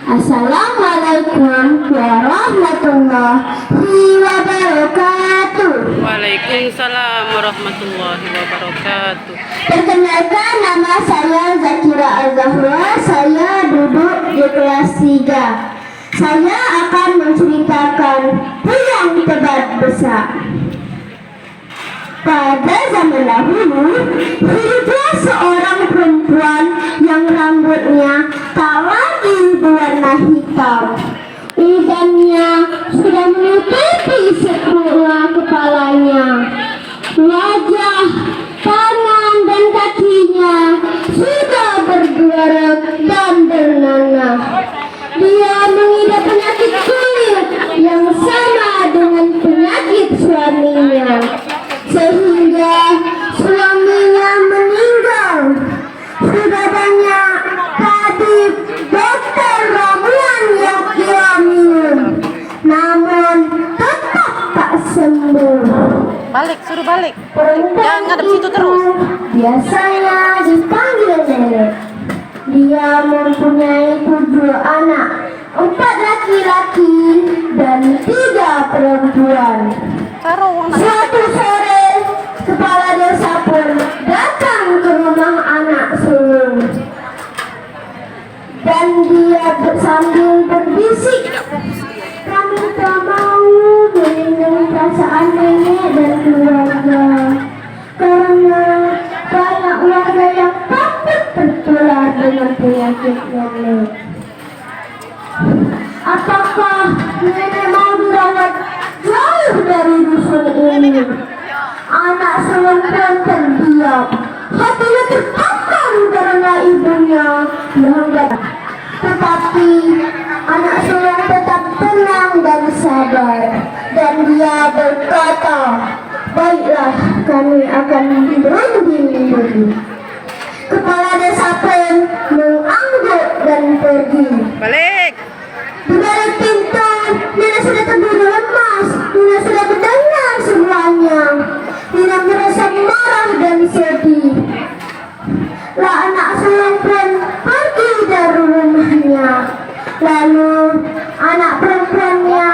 Assalamualaikum warahmatullahi wabarakatuh. Waalaikumsalam warahmatullahi wabarakatuh. Perkenalkan, nama saya Zakira Al-Zahra. Saya duduk di kelas 3. Saya akan menceritakan Tiang Tebat Besar. Pada zaman dahulu, hiduplah seorang perempuan yang rambutnya tak lagi berwarna hitam. Ubannya sudah menutupi setengah kepalanya. Wajah, tangan, dan kakinya sudah bergerak dan bernanah. Dia mengidap penyakit kulit yang sama dengan penyakit suaminya, sehingga suaminya meninggal. Sudah banyak tabib, dokter, ramuan yang ia minum, namun tetap tak sembuh. Suruh balik. Jangan ngadep situ terus. Biasanya dipanggil nenek. Dia mempunyai 7 anak, 4 laki-laki dan 3 perempuan. Suatu sore, kepala desa pun datang ke rumah anak sulung, dan dia sambil berbisik, "Kami tak mau melindungi perasaan nenek dan keluarga, karena banyak warga yang takut tertular dengan penyakit nenek. Apakah nenek mau dirawat jauh dari dusun ini?" Anak sulung pun terdiam. Hatinya terbakar karena ibunya melanggar. Tetapi anak sulung tetap tenang dan sabar, dan dia berkata, "Baiklah, kami akan berunding dulu." Kepala desa pun mengangguk dan pergi. Balik. Di balik pintu, nenek sudah terburu lemas. Nenek sudah mendengar semuanya. Nenek merasa marah dan sedih. Lah anak sulung pun pergi dari rumahnya. Lalu anak perempuannya,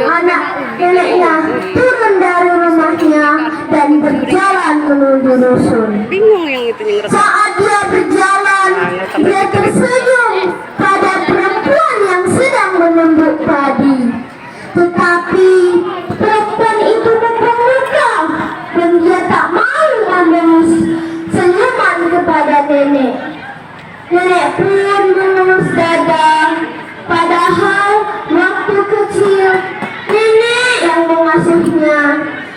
anak neneknya, turun dari rumahnya dan berjalan menuju dusun. Bingung yang itu yang Saat dia berjalan, dia tersenyum pada perempuan yang sedang menumbuk padi. Tetapi perempuan itu mempermuka, dan dia tak mau mengelus senyuman kepada nenek. Nenek pun mengelus dada, padahal waktu kecil nenek yang mengasuhnya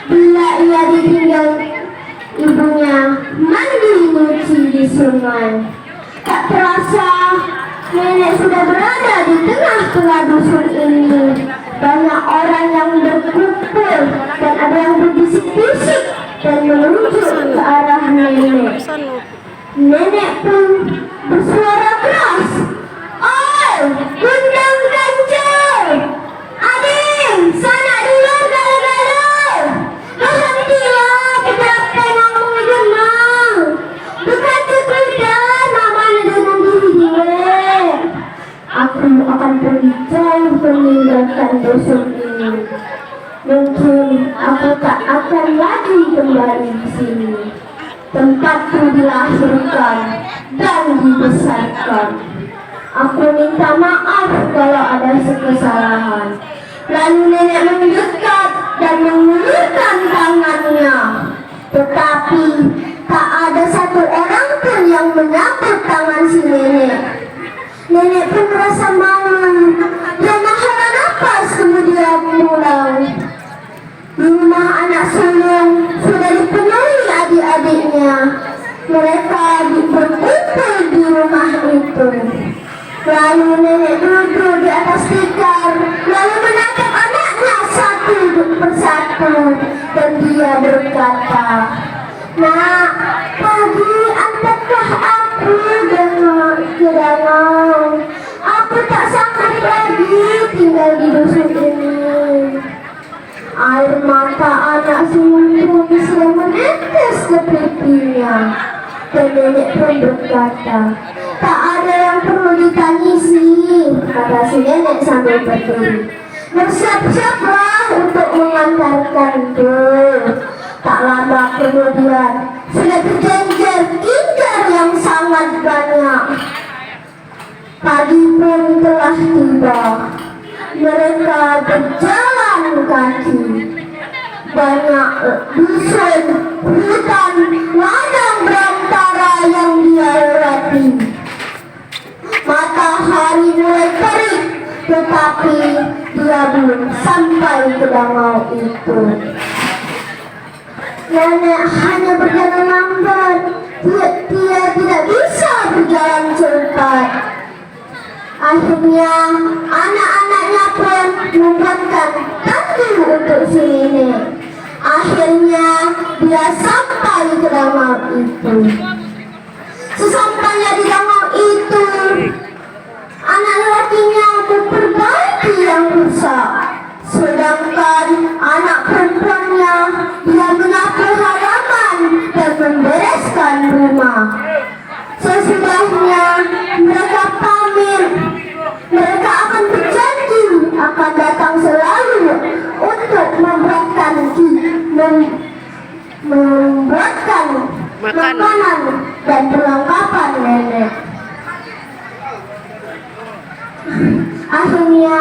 bila ia ditinggal ibunya mandi nyuci di sungai. Tak terasa nenek sudah berada di tengah-tengah dusun ini. Banyak orang yang berkumpul dan ada yang berbisik-bisik dan menunjuk ke arah nenek. Nenek pun bersuara keras, "Oi, Gundang Kancil! Ading, sana dulu galau-galau! Berhentilah pedagang yang menggenang! Bukan kuda nama dengan diri gue. Aku akan pergi jauh meninggalkan dusun ini. Mungkin aku tak akan lagi kembali di sini. Tempatku dilahirkan dan dibesarkan. Aku minta maaf kalau ada kesalahan." Lalu nenek mendekat dan mengulurkan tangannya. Tetapi tak ada satu orang pun yang menyambut tangan si nenek. Nenek pun merasa malu dan menghela nafas, kemudian pulang. Di rumah anak sulung sudah dipenuhi adik-adiknya. Mereka berkumpul di rumah itu. Lalu nenek duduk di atas tikar, lalu menatap anaknya satu persatu, dan dia berkata, "Nak, pagi antarkah aku dengan ke danau? Aku tak sanggup lagi tinggal di dusun ini." Air mata anak sulung pun sedang menetes ke pipinya. Dan nenek pun berkata, "Tak ada yang perlu ditangisi. kata si nenek sambil berdiri. Bersiap-siaplah untuk mengantarkanku. Tak lama kemudian sudah berjejer kincar yang sangat banyak. Pagi pun telah tiba. Mereka berjalan kaki. Banyak dusun, hutan, ladang belantara yang dia lewati. Matahari mulai terik, tetapi dia belum sampai ke danau itu. Nenek hanya berjalan lambat. Dia tidak bisa berjalan cepat. Akhirnya anak-anaknya pun membuatkan tandu untuk si nenek. Akhirnya dia sampai ke danau itu. Sesampainya di danau itu, anak lelakinya memperbaiki yang rusak, sedangkan anak perempuannya dia menyapu halaman dan membereskan rumah. Sesudahnya mereka pamit. Mereka akan berjanji akan datang selalu untuk membuatkan makanan dan perlengkapan nenek. Akhirnya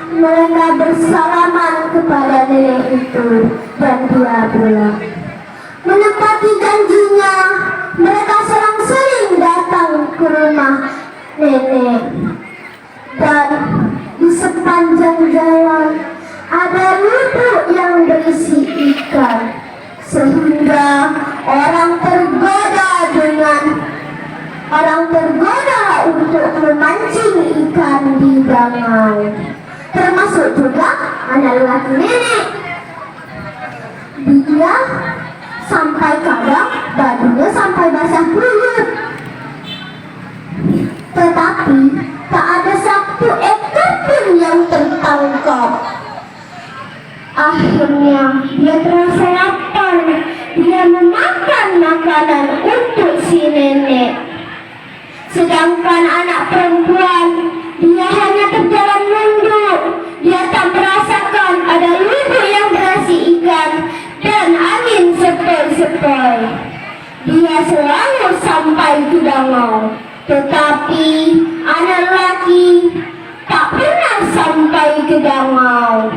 mereka bersalaman kepada nenek itu dan dia pulang. Menepati janjinya, mereka selang-seling datang ke rumah nenek. Dan di sepanjang jalan ada lubuk yang berisi ikan, sehingga orang tergoda untuk memancing ikan di danau, termasuk juga anak lelaki nenek. Dia sampai kadang bajunya sampai basah kuyup, tetapi tak ada satu ekor pun yang tertangkap. Akhirnya dia terasa lapar. Dia memakan makanan untuk si nenek. Sedangkan anak perempuan, dia hanya berjalan nunduk. Dia tak merasakan ada lubuk yang berisi ikan dan angin sepoi-sepoi. Dia selalu sampai ke danau, tetapi anak lelaki tak pernah sampai ke danau.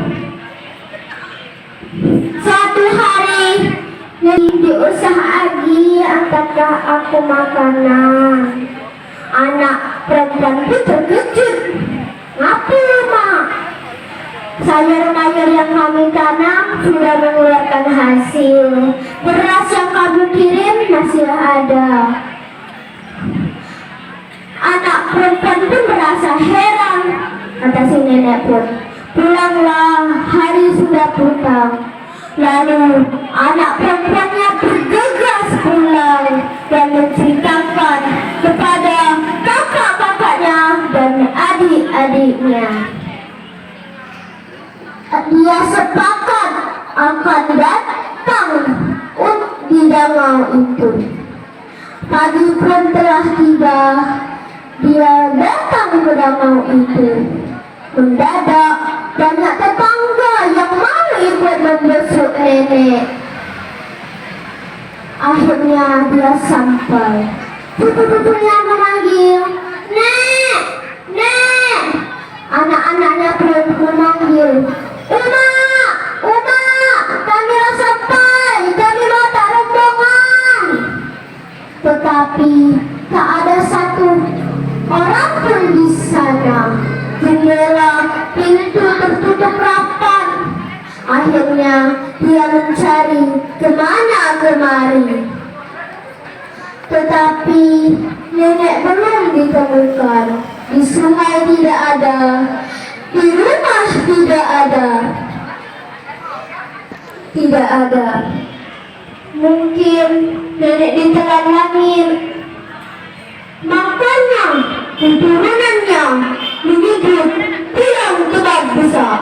Suatu hari, nenek diusah Agi, apakah aku makanan? Anak perempuan itu terkejut. Ngapa, Mak? Sayur-mayur yang kami tanam sudah mengeluarkan hasil. Beras yang kami kirim masih ada. Anak perempuan pun merasa heran. Kata si nenek pun, pulanglah, hari sudah petang. Lalu anak perempuannya bergegas pulang dan menceritakan kepada kakak-kakaknya dan adik-adiknya. Dia sepakat akan datang di danau itu. Pagi pun telah tiba. Dia datang ke danau itu. Mendadak banyak tetangga yang mau ikut membesuk nenek. Akhirnya dia sampai. Cucu-cucunya memanggil, "Nek, Nek!" Anak-anaknya pun memanggil, "Uma, Uma, kami mau sampai, kami mau tak rombongan." Tetapi tak ada satu orang pun di sana. Jendela, pintu tertutup rapat. Akhirnya dia mencari kemana kemari, tetapi nenek belum ditemukan. Di sungai tidak ada, di rumah tidak ada. Tidak ada. Mungkin nenek ditelan langit. Makanya keturunannya menyebut tiang tebak besar.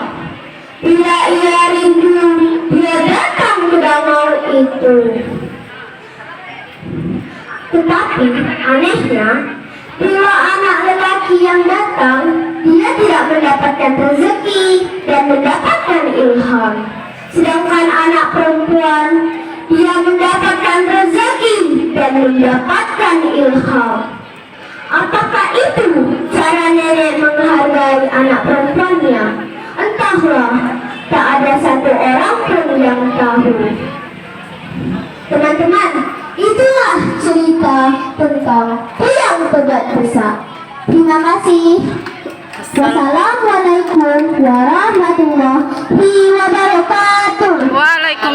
Bila ia rindu, dia datang ke danau itu. Tetapi anehnya, bila anak lelaki yang datang dia tidak mendapatkan rezeki dan mendapatkan ilham. Sedangkan anak perempuan, dia mendapatkan rezeki dan mendapatkan ilham. Apakah itu cara nenek menghargai anak perempuannya? Entahlah, tak ada satu orang pun yang tahu. Teman-teman, itulah cerita tentang Tiang Tebat Besak. Terima kasih. Wassalamualaikum warahmatullahi wabarakatuh.